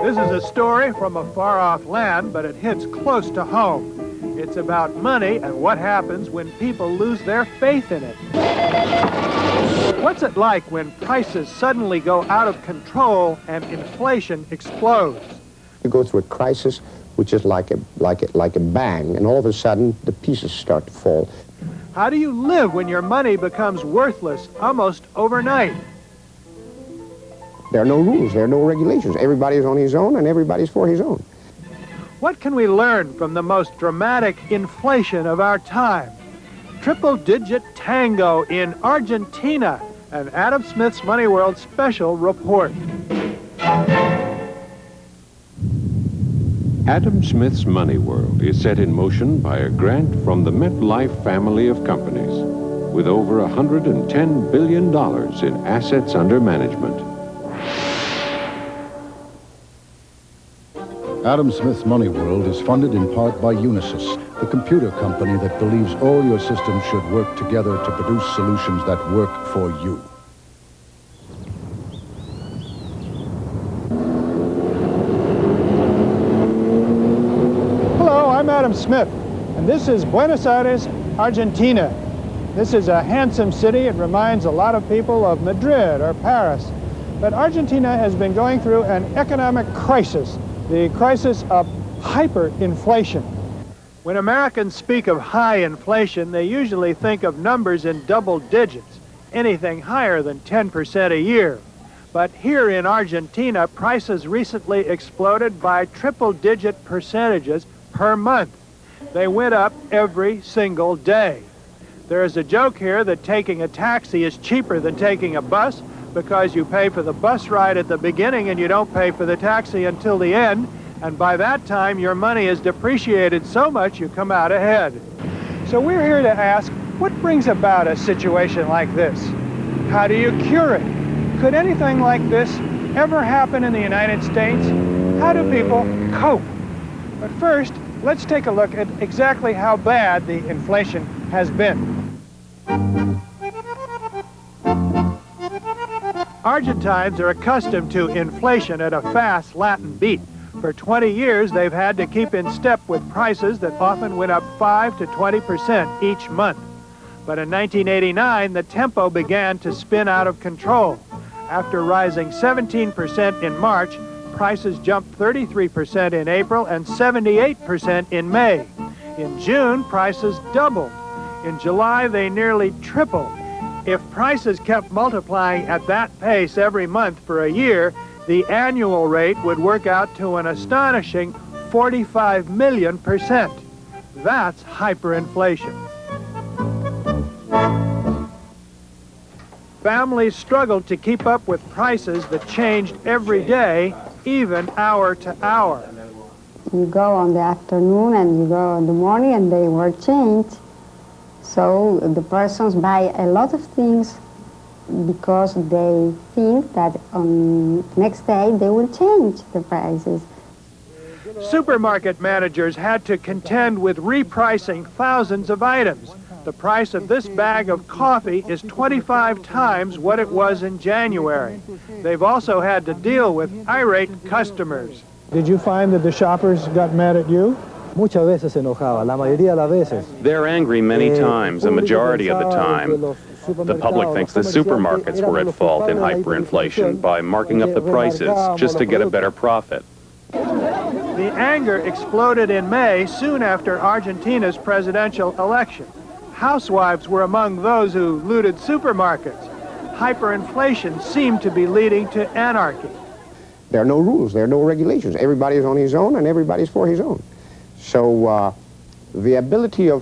This is a story from a far-off land, but it hits close to home. It's about money and what happens when people lose their faith in it. What's it like when prices suddenly go out of control and inflation explodes? You go through a crisis which is like a bang, and all of a sudden the pieces start to fall. How do you live when your money becomes worthless almost overnight? There are no rules, there are no regulations. Everybody's on his own and everybody's for his own. What can we learn from the most dramatic inflation of our time? Triple-digit tango in Argentina, an Adam Smith's Money World special report. Adam Smith's Money World is set in motion by a grant from the MetLife family of companies with over $110 billion in assets under management. Adam Smith's Money World is funded in part by Unisys, the computer company that believes all your systems should work together to produce solutions that work for you. Hello, I'm Adam Smith, and this is Buenos Aires, Argentina. This is a handsome city. It reminds a lot of people of Madrid or Paris. But Argentina has been going through an economic crisis, the crisis of hyperinflation. When Americans speak of high inflation, they usually think of numbers in double digits, anything higher than 10% a year. But here in Argentina, prices recently exploded by triple-digit percentages per month. They went up every single day. There is a joke here that taking a taxi is cheaper than taking a bus because you pay for the bus ride at the beginning and you don't pay for the taxi until the end, and by that time your money is depreciated so much you come out ahead. So we're here to ask, what brings about a situation like this? How do you cure it? Could anything like this ever happen in the United States? How do people cope? But first, let's take a look at exactly how bad the inflation has been. Argentines are accustomed to inflation at a fast Latin beat. For 20 years, they've had to keep in step with prices that often went up 5 to 20% each month. But in 1989, the tempo began to spin out of control. After rising 17% in March, prices jumped 33% in April and 78% in May. In June, prices doubled. In July, they nearly tripled. If prices kept multiplying at that pace every month for a year, the annual rate would work out to an astonishing 45 million%. That's hyperinflation. Families struggled to keep up with prices that changed every day, even hour to hour. You go on the afternoon and you go in the morning and they were changed. So the persons buy a lot of things because they think that on next day they will change the prices. Supermarket managers had to contend with repricing thousands of items. The price of this bag of coffee is 25 times what it was in January. They've also had to deal with irate customers. Did you find that the shoppers got mad at you? Muchas veces se enojaba, la mayoría de las veces. They're angry many times, a majority of the time. The public thinks the supermarkets were at fault in hyperinflation by marking up the prices just to get a better profit. The anger exploded in May, soon after Argentina's presidential election. Housewives were among those who looted supermarkets. Hyperinflation seemed to be leading to anarchy. There are no rules, there are no regulations. Everybody's on his own and everybody's for his own. So the ability of